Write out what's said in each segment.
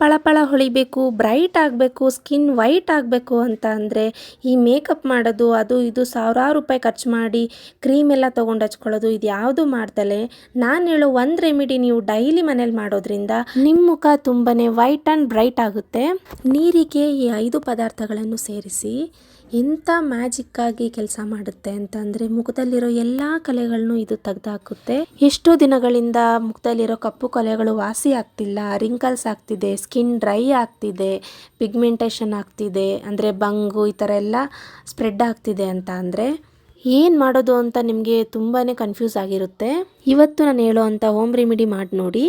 ಪಳಪಳ ಹೊಳಿಬೇಕು, bright ಆಗಬೇಕು, skin white ಆಗಬೇಕು ಅಂತ ಅಂದರೆ ಈ ಮೇಕಪ್ ಮಾಡೋದು ಅದು ಇದು ಸಾವಿರಾರು ರೂಪಾಯಿ ಖರ್ಚು ಮಾಡಿ ಕ್ರೀಮ್ ಎಲ್ಲ ತೊಗೊಂಡು ಹಚ್ಕೊಳ್ಳೋದು ಇದು ಯಾವುದು ಮಾಡ್ದಲೆ ನಾನು ಹೇಳೋ ಒಂದು ರೆಮಿಡಿ ನೀವು ಡೈಲಿ ಮನೇಲಿ ಮಾಡೋದ್ರಿಂದ ನಿಮ್ಮ ಮುಖ ತುಂಬಾ ವೈಟ್ ಆ್ಯಂಡ್ ಬ್ರೈಟ್ ಆಗುತ್ತೆ. ನೀರಿಗೆ ಈ 5 ಪದಾರ್ಥಗಳನ್ನು ಸೇರಿಸಿ ಎಂಥ ಮ್ಯಾಜಿಕ್ಕಾಗಿ ಕೆಲಸ ಮಾಡುತ್ತೆ ಅಂತಂದರೆ ಮುಖದಲ್ಲಿರೋ ಎಲ್ಲ ಕಲೆಗಳನ್ನು ಇದು ತೆಗೆದುಹಾಕುತ್ತೆ. ಎಷ್ಟೋ ದಿನಗಳಿಂದ ಮುಖದಲ್ಲಿರೋ ಕಪ್ಪು ಕಲೆಗಳು ವಾಸಿ ಆಗ್ತಿಲ್ಲ, ರಿಂಕಲ್ಸ್ ಆಗ್ತಿದೆ, ಸ್ಕಿನ್ ಡ್ರೈ ಆಗ್ತಿದೆ, ಪಿಗ್ಮೆಂಟೇಷನ್ ಆಗ್ತಿದೆ, ಅಂದರೆ ಬಂಗು ಈ ಥರ ಎಲ್ಲ ಸ್ಪ್ರೆಡ್ ಆಗ್ತಿದೆ ಅಂತ ಅಂದರೆ ಏನು ಮಾಡೋದು ಅಂತ ನಿಮಗೆ ತುಂಬಾ ಕನ್ಫ್ಯೂಸ್ ಆಗಿರುತ್ತೆ. ಇವತ್ತು ನಾನು ಹೇಳೋ ಅಂಥ ಹೋಮ್ ರೆಮಿಡಿ ಮಾಡಿ ನೋಡಿ.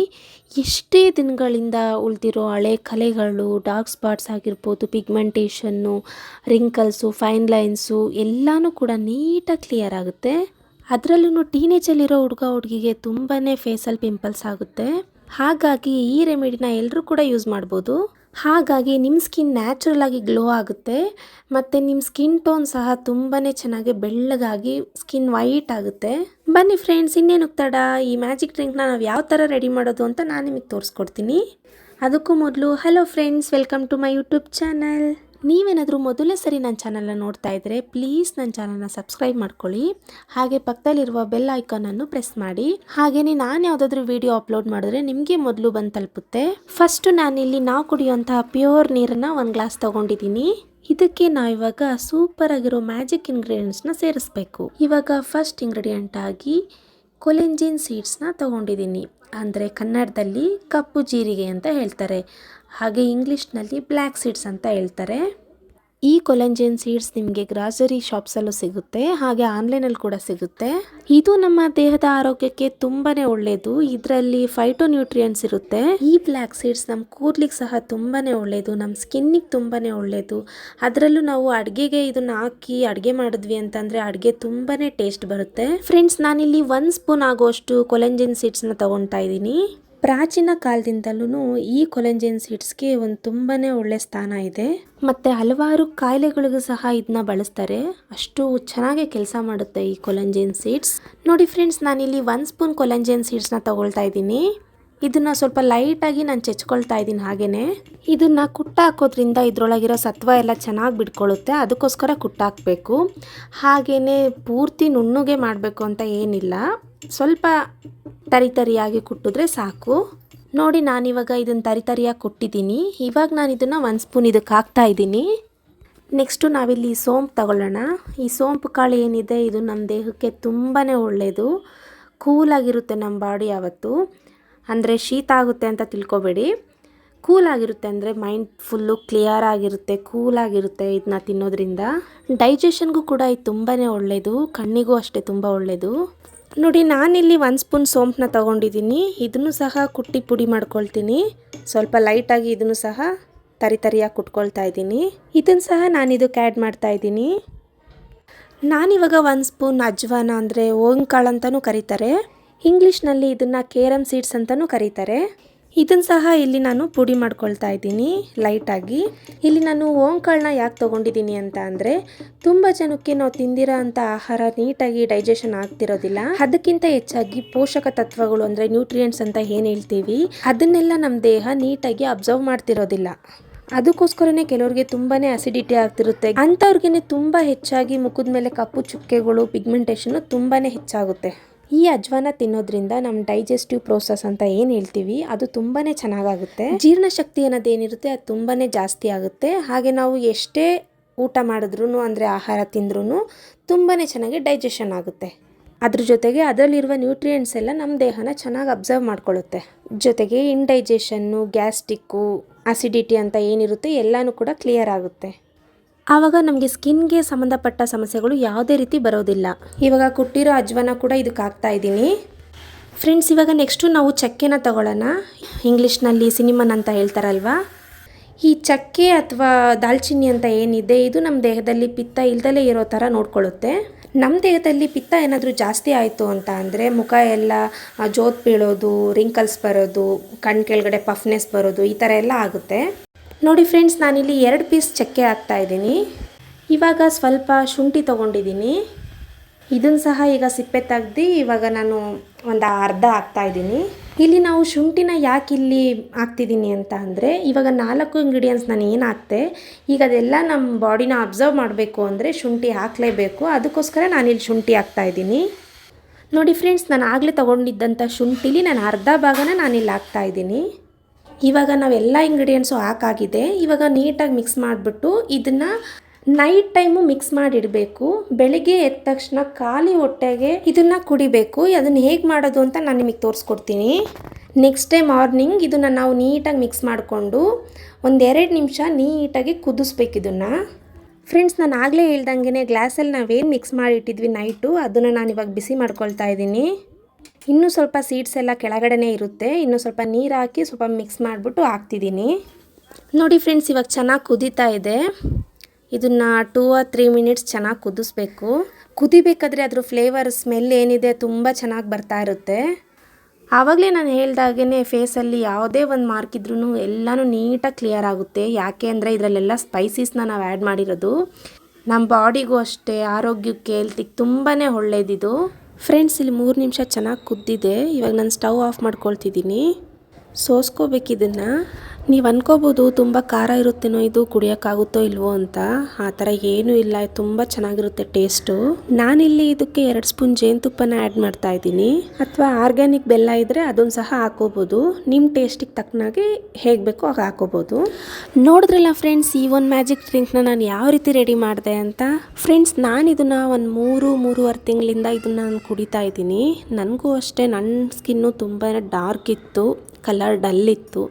ಎಷ್ಟೇ ದಿನಗಳಿಂದ ಉಳಿದಿರೋ ಹಳೆ ಕಲೆಗಳು, ಡಾರ್ಕ್ ಸ್ಪಾಟ್ಸ್ ಆಗಿರ್ಬೋದು, ಪಿಗ್ಮೆಂಟೇಷನ್ನು, ರಿಂಕಲ್ಸು, ಫೈನ್ ಲೈನ್ಸು ಎಲ್ಲನೂ ಕೂಡ ನೀಟಾಗಿ ಕ್ಲಿಯರ್ ಆಗುತ್ತೆ. ಅದರಲ್ಲೂ ಟೀನೇಜಲ್ಲಿರೋ ಹುಡುಗ ಹುಡುಗಿಗೆ ತುಂಬಾ ಫೇಸಲ್ಲಿ ಪಿಂಪಲ್ಸ್ ಆಗುತ್ತೆ. ಹಾಗಾಗಿ ಈ ರೆಮಿಡಿನ ಎಲ್ಲರೂ ಕೂಡ ಯೂಸ್ ಮಾಡ್ಬೋದು. ಹಾಗಾಗಿ ನಿಮ್ಮ ಸ್ಕಿನ್ ನ್ಯಾಚುರಲ್ ಆಗಿ ಗ್ಲೋ ಆಗುತ್ತೆ ಮತ್ತು ನಿಮ್ಮ ಸ್ಕಿನ್ ಟೋನ್ ಸಹ ತುಂಬಾ ಚೆನ್ನಾಗಿ ಬೆಳ್ಳಗಾಗಿ ಸ್ಕಿನ್ ವೈಟ್ ಆಗುತ್ತೆ. ಬನ್ನಿ ಫ್ರೆಂಡ್ಸ್, ಇನ್ನೇನು ತಡ, ಈ ಮ್ಯಾಜಿಕ್ ಡ್ರಿಂಕ್ನ ನಾವು ಯಾವ ಥರ ರೆಡಿ ಮಾಡೋದು ಅಂತ ನಾನು ನಿಮಗೆ ತೋರಿಸ್ಕೊಡ್ತೀನಿ. ಅದಕ್ಕೂ ಮೊದಲು hello friends, welcome to my YouTube channel. ನೀವೇನಾದರೂ ಮೊದಲನೇ ಸರಿ ನನ್ನ ಚಾನಲ್ನ ನೋಡ್ತಾ ಇದ್ದರೆ ಪ್ಲೀಸ್ ನನ್ನ ಚಾನಲ್ನ ಸಬ್ಸ್ಕ್ರೈಬ್ ಮಾಡ್ಕೊಳ್ಳಿ. ಹಾಗೆ ಪಕ್ಕದಲ್ಲಿರುವ ಬೆಲ್ ಐಕಾನನ್ನು ಪ್ರೆಸ್ ಮಾಡಿ. ಹಾಗೆಯೇ ನಾನು ಯಾವುದಾದ್ರೂ ವಿಡಿಯೋ ಅಪ್ಲೋಡ್ ಮಾಡಿದ್ರೆ ನಿಮಗೆ ಮೊದಲು ಬಂದು ತಲುಪುತ್ತೆ. ಫಸ್ಟು ನಾನಿಲ್ಲಿ ನಾವು ಕುಡಿಯುವಂತಹ ಪ್ಯೂರ್ ನೀರನ್ನು 1 ಗ್ಲಾಸ್ ತೊಗೊಂಡಿದ್ದೀನಿ. ಇದಕ್ಕೆ ನಾವಿವಾಗ ಸೂಪರ್ ಆಗಿರೋ ಮ್ಯಾಜಿಕ್ ಇಂಗ್ರೀಡಿಯೆಂಟ್ಸ್ನ ಸೇರಿಸ್ಬೇಕು. ಇವಾಗ ಫಸ್ಟ್ ಇಂಗ್ರೀಡಿಯೆಂಟ್ ಆಗಿ ಕೊಲೆಂಜಿನ್ ಸೀಡ್ಸ್ನ ತೊಗೊಂಡಿದ್ದೀನಿ. ಅಂದರೆ ಕನ್ನಡದಲ್ಲಿ ಕಪ್ಪು ಜೀರಿಗೆ ಅಂತ ಹೇಳ್ತಾರೆ, ಹಾಗೆ ಇಂಗ್ಲೀಷ್ನಲ್ಲಿ ಬ್ಲ್ಯಾಕ್ ಸೀಡ್ಸ್ ಅಂತ ಹೇಳ್ತಾರೆ. ಈ ಕೊಲೆಂಜಿನ್ ಸೀಡ್ಸ್ ನಿಮಗೆ ಗ್ರಾಸರಿ ಶಾಪ್ಸಲ್ಲೂ ಸಿಗುತ್ತೆ, ಹಾಗೆ ಆನ್ಲೈನಲ್ಲಿ ಕೂಡ ಸಿಗುತ್ತೆ. ಇದು ನಮ್ಮ ದೇಹದ ಆರೋಗ್ಯಕ್ಕೆ ತುಂಬಾ ಒಳ್ಳೆಯದು. ಇದರಲ್ಲಿ ಫೈಟೋನ್ಯೂಟ್ರಿಯೆಂಟ್ಸ್ ಇರುತ್ತೆ. ಈ ಬ್ಲ್ಯಾಕ್ ಸೀಡ್ಸ್ ನಮ್ಮ ಕೂದಲಿಗೆ ಸಹ ತುಂಬಾ ಒಳ್ಳೆಯದು, ನಮ್ಮ ಸ್ಕಿನ್ನಿಗೆ ತುಂಬಾ ಒಳ್ಳೆಯದು. ಅದರಲ್ಲೂ ನಾವು ಅಡುಗೆಗೆ ಇದನ್ನು ಹಾಕಿ ಅಡುಗೆ ಮಾಡಿದ್ವಿ ಅಂತಂದರೆ ಅಡುಗೆ ತುಂಬಾ ಟೇಸ್ಟ್ ಬರುತ್ತೆ. ಫ್ರೆಂಡ್ಸ್, ನಾನಿಲ್ಲಿ 1 ಸ್ಪೂನ್ ಆಗುವಷ್ಟು ಕೊಲೆಂಜಿನ್ ಸೀಡ್ಸ್ನ ತೊಗೊಳ್ತಾ ಇದ್ದೀನಿ. ಪ್ರಾಚೀನ ಕಾಲದಿಂದಲೂ ಈ ಕೊಲೆಂಜಿನ್ ಸೀಡ್ಸ್ಗೆ ಒಂದು ತುಂಬಾ ಒಳ್ಳೆ ಸ್ಥಾನ ಇದೆ ಮತ್ತು ಹಲವಾರು ಕಾಯಿಲೆಗಳಿಗೂ ಸಹ ಇದನ್ನ ಬಳಸ್ತಾರೆ. ಅಷ್ಟು ಚೆನ್ನಾಗಿ ಕೆಲಸ ಮಾಡುತ್ತೆ ಈ ಕೊಲೆಂಜಿನ್ ಸೀಡ್ಸ್. ನೋಡಿ ಫ್ರೆಂಡ್ಸ್, ನಾನಿಲ್ಲಿ 1 ಸ್ಪೂನ್ ಕೊಲೆಂಜಿನ್ ಸೀಡ್ಸ್ನ ತೊಗೊಳ್ತಾ ಇದ್ದೀನಿ. ಇದನ್ನು ಸ್ವಲ್ಪ ಲೈಟಾಗಿ ನಾನು ಚೆಚ್ಕೊಳ್ತಾ ಇದ್ದೀನಿ. ಹಾಗೆಯೇ ಇದನ್ನು ಕುಟ್ಟಾಕೋದ್ರಿಂದ ಇದರೊಳಗಿರೋ ಸತ್ವ ಎಲ್ಲ ಚೆನ್ನಾಗಿ ಬಿಡ್ಕೊಳ್ಳುತ್ತೆ, ಅದಕ್ಕೋಸ್ಕರ ಕುಟ್ಟಾಕಬೇಕು. ಹಾಗೆಯೇ ಪೂರ್ತಿ ನುಣ್ಣಗೆ ಮಾಡಬೇಕು ಅಂತ ಏನಿಲ್ಲ, ಸ್ವಲ್ಪ ತರಿಯಾಗಿ ಕುಟ್ಟಿದ್ರೆ ಸಾಕು. ನೋಡಿ, ನಾನಿವಾಗ ಇದನ್ನು ತರಿಯಾಗಿ ಕುಟ್ಟಿದ್ದೀನಿ. ಇವಾಗ ನಾನು ಇದನ್ನು 1 ಸ್ಪೂನ್ ಇದಕ್ಕೆ ಹಾಕ್ತಾ ಇದ್ದೀನಿ. ನೆಕ್ಸ್ಟು ನಾವಿಲ್ಲಿ ಸೋಂಪು ತಗೊಳ್ಳೋಣ. ಈ ಸೋಂಪು ಕಾಳು ಏನಿದೆ ಇದು ನಮ್ಮ ದೇಹಕ್ಕೆ ತುಂಬಾ ಒಳ್ಳೆಯದು. ಕೂಲಾಗಿರುತ್ತೆ ನಮ್ಮ ಬಾಡಿ ಯಾವತ್ತು. ಅಂದರೆ ಶೀತ ಆಗುತ್ತೆ ಅಂತ ತಿಳ್ಕೊಬೇಡಿ, ಕೂಲಾಗಿರುತ್ತೆ ಅಂದರೆ ಮೈಂಡ್ ಫುಲ್ಲು ಕ್ಲಿಯರ್ ಆಗಿರುತ್ತೆ, ಕೂಲಾಗಿರುತ್ತೆ. ಇದನ್ನ ತಿನ್ನೋದ್ರಿಂದ ಡೈಜೆಷನ್ಗೂ ಕೂಡ ಇದು ತುಂಬಾ ಒಳ್ಳೆಯದು, ಕಣ್ಣಿಗೂ ಅಷ್ಟೇ ತುಂಬ ಒಳ್ಳೆಯದು. ನೋಡಿ, ನಾನಿಲ್ಲಿ 1 ಸ್ಪೂನ್ ಸೋಂಪನ್ನ ತೊಗೊಂಡಿದ್ದೀನಿ. ಇದನ್ನು ಸಹ ಕುಟ್ಟಿ ಪುಡಿ ಮಾಡ್ಕೊಳ್ತೀನಿ. ಸ್ವಲ್ಪ ಲೈಟಾಗಿ ಇದನ್ನು ಸಹ ತರಿಯಾಗಿ ಕುಟ್ಕೊಳ್ತಾ ಇದ್ದೀನಿ. ಇದನ್ನು ಸಹ ನಾನು ಇದಕ್ಕೆ ಆ್ಯಡ್ ಮಾಡ್ತಾ ಇದ್ದೀನಿ. ನಾನಿವಾಗ 1 ಸ್ಪೂನ್ ಅಜ್ವಾನ ಅಂದರೆ ಓಂಕಾಳು ಅಂತಲೂ ಕರೀತಾರೆ, ಇಂಗ್ಲೀಷ್ನಲ್ಲಿ ಇದನ್ನು ಕೇರಮ್ ಸೀಡ್ಸ್ ಅಂತಲೂ ಕರೀತಾರೆ. ಇದನ್ನು ಸಹ ಇಲ್ಲಿ ನಾನು ಪುಡಿ ಮಾಡ್ಕೊಳ್ತಾ ಇದ್ದೀನಿ ಲೈಟಾಗಿ. ಇಲ್ಲಿ ನಾನು ಓಂಕಾಳನ್ನ ಯಾಕೆ ತೊಗೊಂಡಿದ್ದೀನಿ ಅಂತ ಅಂದರೆ ತುಂಬ ಜನಕ್ಕೆ ನಾವು ತಿಂದಿರೋ ಅಂಥ ಆಹಾರ ನೀಟಾಗಿ ಡೈಜೆಷನ್ ಆಗ್ತಿರೋದಿಲ್ಲ. ಅದಕ್ಕಿಂತ ಹೆಚ್ಚಾಗಿ ಪೋಷಕ ತತ್ವಗಳು ಅಂದರೆ ನ್ಯೂಟ್ರಿಯೆಂಟ್ಸ್ ಅಂತ ಏನು ಹೇಳ್ತೀವಿ ಅದನ್ನೆಲ್ಲ ನಮ್ಮ ದೇಹ ನೀಟಾಗಿ ಅಬ್ಸರ್ವ್ ಮಾಡ್ತಿರೋದಿಲ್ಲ. ಅದಕ್ಕೋಸ್ಕರನೇ ಕೆಲವ್ರಿಗೆ ತುಂಬಾ ಅಸಿಡಿಟಿ ಆಗ್ತಿರುತ್ತೆ. ಅಂಥವ್ರಿಗೇ ತುಂಬ ಹೆಚ್ಚಾಗಿ ಮುಖದ ಮೇಲೆ ಕಪ್ಪು ಚುಕ್ಕೆಗಳು, ಪಿಗ್ಮೆಂಟೇಷನ್ನು ತುಂಬಾ ಹೆಚ್ಚಾಗುತ್ತೆ. ಈ ಅಜ್ವಾನ ತಿನ್ನೋದ್ರಿಂದ ನಮ್ಮ ಡೈಜೆಸ್ಟಿವ್ ಪ್ರೋಸೆಸ್ ಅಂತ ಏನು ಹೇಳ್ತೀವಿ ಅದು ತುಂಬಾ ಚೆನ್ನಾಗಾಗುತ್ತೆ. ಜೀರ್ಣಶಕ್ತಿ ಅನ್ನೋದೇನಿರುತ್ತೆ ಅದು ತುಂಬಾ ಜಾಸ್ತಿ ಆಗುತ್ತೆ. ಹಾಗೆ ನಾವು ಎಷ್ಟೇ ಊಟ ಮಾಡಿದ್ರೂ ಅಂದರೆ ಆಹಾರ ತಿಂದ್ರೂ ತುಂಬಾ ಚೆನ್ನಾಗಿ ಡೈಜೆಷನ್ ಆಗುತ್ತೆ. ಅದ್ರ ಜೊತೆಗೆ ಅದರಲ್ಲಿರುವ ನ್ಯೂಟ್ರಿಯೆಂಟ್ಸ್ ಎಲ್ಲ ನಮ್ಮ ದೇಹನ ಚೆನ್ನಾಗಿ ಅಬ್ಸರ್ವ್ ಮಾಡ್ಕೊಳ್ಳುತ್ತೆ. ಜೊತೆಗೆ ಇಂಡೈಜೆಷನ್ನು, ಗ್ಯಾಸ್ಟ್ರಿಕ್ಕು, ಅಸಿಡಿಟಿ ಅಂತ ಏನಿರುತ್ತೆ ಎಲ್ಲನೂ ಕೂಡ ಕ್ಲಿಯರ್ ಆಗುತ್ತೆ. ಆವಾಗ ನಮಗೆ ಸ್ಕಿನ್ಗೆ ಸಂಬಂಧಪಟ್ಟ ಸಮಸ್ಯೆಗಳು ಯಾವುದೇ ರೀತಿ ಬರೋದಿಲ್ಲ. ಇವಾಗ ಕುಟ್ಟಿರೋ ಅಜ್ವಾನ ಕೂಡ ಇದಕ್ಕೆ ಹಾಕ್ತಾ ಇದ್ದೀನಿ. ಫ್ರೆಂಡ್ಸ್, ಇವಾಗ ನೆಕ್ಸ್ಟು ನಾವು ಚಕ್ಕೆನ ತಗೊಳ್ಳೋಣ. ಇಂಗ್ಲೀಷ್ನಲ್ಲಿ ಸಿನಿಮನ್ ಅಂತ ಹೇಳ್ತಾರಲ್ವ, ಈ ಚಕ್ಕೆ ಅಥವಾ ದಾಲ್ಚಿನ್ನಿ ಅಂತ ಏನಿದೆ ಇದು ನಮ್ಮ ದೇಹದಲ್ಲಿ ಪಿತ್ತ ಇಲ್ದಲೇ ಇರೋ ಥರ ನೋಡ್ಕೊಳ್ಳುತ್ತೆ. ನಮ್ಮ ದೇಹದಲ್ಲಿ ಪಿತ್ತ ಏನಾದರೂ ಜಾಸ್ತಿ ಆಯಿತು ಅಂತ ಅಂದರೆ ಮುಖ ಎಲ್ಲ ಜೋತ್ ಬೀಳೋದು, ರಿಂಕಲ್ಸ್ ಬರೋದು, ಕಣ್ಣು ಕೆಳಗಡೆ ಪಫ್ನೆಸ್ ಬರೋದು ಈ ಥರ ಎಲ್ಲ ಆಗುತ್ತೆ. ನೋಡಿ ಫ್ರೆಂಡ್ಸ್, ನಾನಿಲ್ಲಿ 2 ಪೀಸ್ ಚಕ್ಕೆ ಹಾಕ್ತಾ ಇದ್ದೀನಿ. ಇವಾಗ ಸ್ವಲ್ಪ ಶುಂಠಿ ತೊಗೊಂಡಿದ್ದೀನಿ. ಇದನ್ನು ಸಹ ಈಗ ಸಿಪ್ಪೆ ತೆಗ್ದು ಇವಾಗ ನಾನು ಒಂದು ಅರ್ಧ ಹಾಕ್ತಾಯಿದ್ದೀನಿ. ಇಲ್ಲಿ ನಾವು ಶುಂಠಿನ ಯಾಕೆ ಇಲ್ಲಿ ಹಾಕ್ತಿದ್ದೀನಿ ಅಂತ ಅಂದರೆ, ಇವಾಗ 4 ಇಂಗ್ರೀಡಿಯೆಂಟ್ಸ್ ನಾನು ಏನು ಹಾಕ್ತೆ, ಈಗ ಅದೆಲ್ಲ ನಮ್ಮ ಬಾಡಿನ ಅಬ್ಸರ್ವ್ ಮಾಡಬೇಕು ಅಂದರೆ ಶುಂಠಿ ಹಾಕಲೇಬೇಕು. ಅದಕ್ಕೋಸ್ಕರ ನಾನಿಲ್ಲಿ ಶುಂಠಿ ಹಾಕ್ತಾಯಿದ್ದೀನಿ. ನೋಡಿ ಫ್ರೆಂಡ್ಸ್, ನಾನು ಆಗಲೇ ತೊಗೊಂಡಿದ್ದಂಥ ಶುಂಠಿಲಿ ನಾನು ಅರ್ಧ ಭಾಗನ ನಾನಿಲ್ಲಿ ಹಾಕ್ತಾಯಿದ್ದೀನಿ. ಇವಾಗ ನಾವೆಲ್ಲ ಇಂಗ್ರೀಡಿಯೆಂಟ್ಸು ಹಾಕಾಗಿದೆ. ಇವಾಗ ನೀಟಾಗಿ ಮಿಕ್ಸ್ ಮಾಡಿಬಿಟ್ಟು ಇದನ್ನು ನೈಟ್ ಟೈಮು ಮಿಕ್ಸ್ ಮಾಡಿಡಬೇಕು. ಬೆಳಿಗ್ಗೆ ಎದ್ದ ತಕ್ಷಣ ಖಾಲಿ ಹೊಟ್ಟೆಗೆ ಇದನ್ನು ಕುಡಿಬೇಕು. ಅದನ್ನು ಹೇಗೆ ಮಾಡೋದು ಅಂತ ನಾನು ನಿಮಗೆ ತೋರಿಸ್ಕೊಡ್ತೀನಿ. ನೆಕ್ಸ್ಟ್ ಡೇ ಮಾರ್ನಿಂಗ್ ಇದನ್ನು ನಾವು ನೀಟಾಗಿ ಮಿಕ್ಸ್ ಮಾಡಿಕೊಂಡು 1-2 ನಿಮಿಷ ನೀಟಾಗಿ ಕುದಿಸ್ಬೇಕು ಇದನ್ನು. ಫ್ರೆಂಡ್ಸ್, ನಾನು ಆಗಲೇ ಹೇಳ್ದಂಗೆ ಗ್ಲಾಸಲ್ಲಿ ನಾವೇನು ಮಿಕ್ಸ್ ಮಾಡಿ ಇಟ್ಟಿದ್ವಿ ನೈಟು, ಅದನ್ನು ನಾನು ಇವಾಗ ಬಿಸಿ ಮಾಡ್ಕೊಳ್ತಾ ಇದ್ದೀನಿ. ಇನ್ನೂ ಸ್ವಲ್ಪ ಸೀಡ್ಸ್ ಎಲ್ಲ ಕೆಳಗಡೆನೇ ಇರುತ್ತೆ. ಇನ್ನೂ ಸ್ವಲ್ಪ ನೀರು ಹಾಕಿ ಸ್ವಲ್ಪ ಮಿಕ್ಸ್ ಮಾಡಿಬಿಟ್ಟು ಹಾಕ್ತಿದ್ದೀನಿ. ನೋಡಿ ಫ್ರೆಂಡ್ಸ್, ಇವಾಗ ಚೆನ್ನಾಗಿ ಕುದೀತಾ ಇದೆ. ಇದನ್ನು 2 or 3 ಮಿನಿಟ್ಸ್ ಚೆನ್ನಾಗಿ ಕುದಿಸ್ಬೇಕು. ಕುದಿಬೇಕಾದ್ರೆ ಅದ್ರ ಫ್ಲೇವರ್ ಸ್ಮೆಲ್ ಏನಿದೆ ತುಂಬ ಚೆನ್ನಾಗಿ ಬರ್ತಾ ಇರುತ್ತೆ. ಆವಾಗಲೇ ನಾನು ಹೇಳ್ದಾಗೇ ಫೇಸಲ್ಲಿ ಯಾವುದೇ ಒಂದು ಮಾರ್ಕ್ ಇದ್ರೂ ಎಲ್ಲನೂ ನೀಟಾಗಿ ಕ್ಲಿಯರ್ ಆಗುತ್ತೆ. ಯಾಕೆ ಅಂದರೆ ಇದರಲ್ಲೆಲ್ಲ ಸ್ಪೈಸಸ್ನ ನಾವು ಆ್ಯಡ್ ಮಾಡಿರೋದು. ನಮ್ಮ ಬಾಡಿಗೂ ಅಷ್ಟೇ, ಆರೋಗ್ಯಕ್ಕೆ, ಹೆಲ್ತಿಗೆ ತುಂಬಾ ಒಳ್ಳೆಯದಿದು. ಫ್ರೆಂಡ್ಸ್, ಇಲ್ಲಿ 3 ನಿಮಿಷ ಚೆನ್ನಾಗಿ ಕುದ್ದಿದೆ. ಇವಾಗ ನಾನು ಸ್ಟವ್ ಆಫ್ ಮಾಡ್ಕೊಳ್ತಿದ್ದೀನಿ. ಸೋಸ್ಕೋಬೇಕು ಇದನ್ನು. ನೀವು ಅನ್ಕೋಬೋದು ತುಂಬ ಖಾರ ಇರುತ್ತೇನೋ ಇದು, ಕುಡಿಯೋಕ್ಕಾಗುತ್ತೋ ಇಲ್ವೋ ಅಂತ. ಆ ಥರ ಏನೂ ಇಲ್ಲ, ತುಂಬ ಚೆನ್ನಾಗಿರುತ್ತೆ ಟೇಸ್ಟು. ನಾನಿಲ್ಲಿ ಇದಕ್ಕೆ 2 ಸ್ಪೂನ್ ಜೇನುತುಪ್ಪನ ಆ್ಯಡ್ ಮಾಡ್ತಾ ಇದ್ದೀನಿ. ಅಥವಾ ಆರ್ಗ್ಯಾನಿಕ್ ಬೆಲ್ಲ ಇದ್ದರೆ ಅದನ್ನು ಸಹ ಹಾಕೋಬೋದು. ನಿಮ್ಮ ಟೇಸ್ಟಿಗೆ ತಕ್ಕನಾಗೆ ಹೇಗೆ ಬೇಕೋ ಹಾಗೆ ಹಾಕೋಬೋದು. ನೋಡಿದ್ರಲ್ಲ ಫ್ರೆಂಡ್ಸ್, ಈ ಒಂದು ಮ್ಯಾಜಿಕ್ ಡ್ರಿಂಕ್ನ ನಾನು ಯಾವ ರೀತಿ ರೆಡಿ ಮಾಡಿದೆ ಅಂತ. ಫ್ರೆಂಡ್ಸ್, ನಾನು ಇದನ್ನು ಒಂದು 3-3.5 ತಿಂಗಳಿಂದ ಇದನ್ನು ನಾನು ಕುಡಿತಾ ಇದ್ದೀನಿ. ನನಗೂ ಅಷ್ಟೇ ನನ್ನ ಸ್ಕಿನ್ನು ತುಂಬ ಡಾರ್ಕ್ ಇತ್ತು, ಕಲರ್ ಡಲ್ ಇತ್ತು.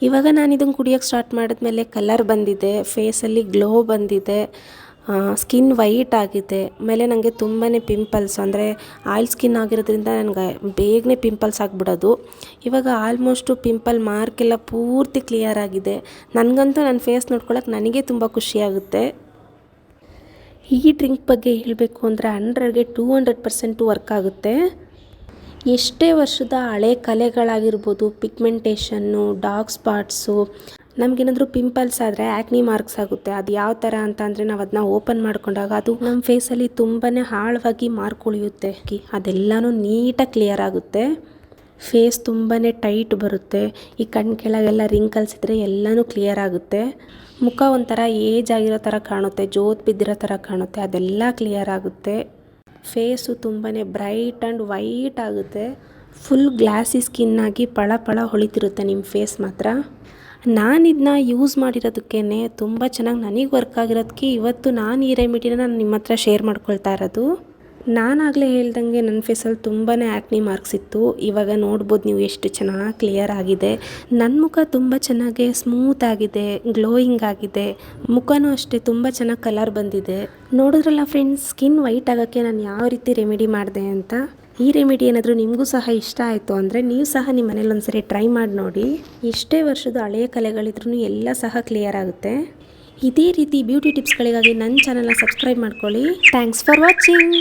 ಇವಾಗ ನಾನು ಇದನ್ನು ಕುಡಿಯೋಕ್ಕೆ ಸ್ಟಾರ್ಟ್ ಮಾಡಿದ್ಮೇಲೆ ಕಲರ್ ಬಂದಿದೆ, ಫೇಸಲ್ಲಿ ಗ್ಲೋ ಬಂದಿದೆ, ಸ್ಕಿನ್ ವೈಟ್ ಆಗಿದೆ. ಆಮೇಲೆ ನನಗೆ ತುಂಬಾ ಪಿಂಪಲ್ಸ್, ಅಂದರೆ ಆಯಿಲ್ ಸ್ಕಿನ್ ಆಗಿರೋದ್ರಿಂದ ನನಗೆ ಬೇಗನೆ ಪಿಂಪಲ್ಸ್ ಆಗಿಬಿಡೋದು. ಇವಾಗ ಆಲ್ಮೋಸ್ಟು ಪಿಂಪಲ್ ಮಾರ್ಕೆಲ್ಲ ಪೂರ್ತಿ ಕ್ಲಿಯರ್ ಆಗಿದೆ. ನನಗಂತೂ ನನ್ನ ಫೇಸ್ ನೋಡ್ಕೊಳ್ಳೋಕೆ ನನಗೆ ತುಂಬ ಖುಷಿಯಾಗುತ್ತೆ. ಈ ಡ್ರಿಂಕ್ ಬಗ್ಗೆ ಹೇಳಬೇಕು ಅಂದರೆ 100ಗೆ 200% ವರ್ಕ್ ಆಗುತ್ತೆ. ಎಷ್ಟೇ ವರ್ಷದ ಹಳೆ ಕಲೆಗಳಾಗಿರ್ಬೋದು, ಪಿಗ್ಮೆಂಟೇಷನ್ನು, ಡಾರ್ಕ್ ಸ್ಪಾಟ್ಸು, ನಮಗೇನಾದರೂ ಪಿಂಪಲ್ಸ್ ಆದರೆ ಆ್ಯಕ್ನಿ ಮಾರ್ಕ್ಸ್ ಆಗುತ್ತೆ. ಅದು ಯಾವ ಥರ ಅಂತ ಅಂದರೆ, ನಾವು ಅದನ್ನ ಓಪನ್ ಮಾಡ್ಕೊಂಡಾಗ ಅದು ನಮ್ಮ ಫೇಸಲ್ಲಿ ತುಂಬಾ ಆಳವಾಗಿ ಮಾರ್ಕ್ ಉಳಿಯುತ್ತೆ. ಅದೆಲ್ಲನೂ ನೀಟಾಗಿ ಕ್ಲಿಯರ್ ಆಗುತ್ತೆ. ಫೇಸ್ ತುಂಬಾ ಟೈಟ್ ಬರುತ್ತೆ. ಈ ಕಣ್ಣು ಕೆಳಗೆಲ್ಲ ರಿಂಕಲ್ಸ್ ಇದ್ದರೆ ಎಲ್ಲನೂ ಕ್ಲಿಯರ್ ಆಗುತ್ತೆ. ಮುಖ ಒಂಥರ ಏಜ್ ಆಗಿರೋ ಥರ ಕಾಣುತ್ತೆ, ಜೋತ್ ಬಿದ್ದಿರೋ ಥರ ಕಾಣುತ್ತೆ, ಅದೆಲ್ಲ ಕ್ಲಿಯರ್ ಆಗುತ್ತೆ. ಫೇಸು ತುಂಬಾ ಬ್ರೈಟ್ ಆ್ಯಂಡ್ ವೈಟ್ ಆಗುತ್ತೆ. ಫುಲ್ ಗ್ಲಾಸಿ ಸ್ಕಿನ್ನಾಗಿ ಪಳ ಹೊಳಿತಿರುತ್ತೆ ನಿಮ್ಮ ಫೇಸ್ ಮಾತ್ರ. ನಾನು ಇದನ್ನ ಯೂಸ್ ಮಾಡಿರೋದಕ್ಕೇ ತುಂಬ ಚೆನ್ನಾಗಿ ನನಗೆ ವರ್ಕ್ ಆಗಿರೋದಕ್ಕೆ ಇವತ್ತು ನಾನು ಈ ರೆಮಿಡಿನ ನಾನು ನಿಮ್ಮ ಹತ್ರ ಶೇರ್ ಮಾಡ್ಕೊಳ್ತಾ ಇರೋದು. ನಾನಾಗಲೇ ಹೇಳ್ದಂಗೆ ನನ್ನ ಫೇಸಲ್ಲಿ ತುಂಬಾ ಆ್ಯಕ್ನಿ ಮಾರ್ಕ್ಸ್ ಇತ್ತು. ಇವಾಗ ನೋಡ್ಬೋದು ನೀವು ಎಷ್ಟು ಚೆನ್ನಾಗಿ ಕ್ಲಿಯರ್ ಆಗಿದೆ. ನನ್ನ ಮುಖ ತುಂಬ ಚೆನ್ನಾಗಿ ಸ್ಮೂತ್ ಆಗಿದೆ, ಗ್ಲೋಯಿಂಗ್ ಆಗಿದೆ. ಮುಖನೂ ಅಷ್ಟೇ ತುಂಬ ಚೆನ್ನಾಗಿ ಕಲರ್ ಬಂದಿದೆ. ನೋಡಿದ್ರಲ್ಲ ಫ್ರೆಂಡ್ಸ್, ಸ್ಕಿನ್ ವೈಟ್ ಆಗೋಕ್ಕೆ ನಾನು ಯಾವ ರೀತಿ ರೆಮಿಡಿ ಮಾಡಿದೆ ಅಂತ. ಈ ರೆಮಿಡಿ ಏನಾದರೂ ನಿಮಗೂ ಸಹ ಇಷ್ಟ ಆಯಿತು ಅಂದರೆ ನೀವು ಸಹ ನಿಮ್ಮ ಮನೇಲಿ ಒಂದ್ಸರಿ ಟ್ರೈ ಮಾಡಿ ನೋಡಿ. ಎಷ್ಟೇ ವರ್ಷದ ಹಳೆಯ ಕಲೆಗಳಿದ್ರೂ ಎಲ್ಲ ಸಹ ಕ್ಲಿಯರ್ ಆಗುತ್ತೆ. ಇದೇ ರೀತಿ ಬ್ಯೂಟಿ ಟಿಪ್ಸ್ಗಳಿಗಾಗಿ ನನ್ನ ಚಾನಲ್ನ ಸಬ್ಸ್ಕ್ರೈಬ್ ಮಾಡ್ಕೊಳ್ಳಿ. Thanks for watching.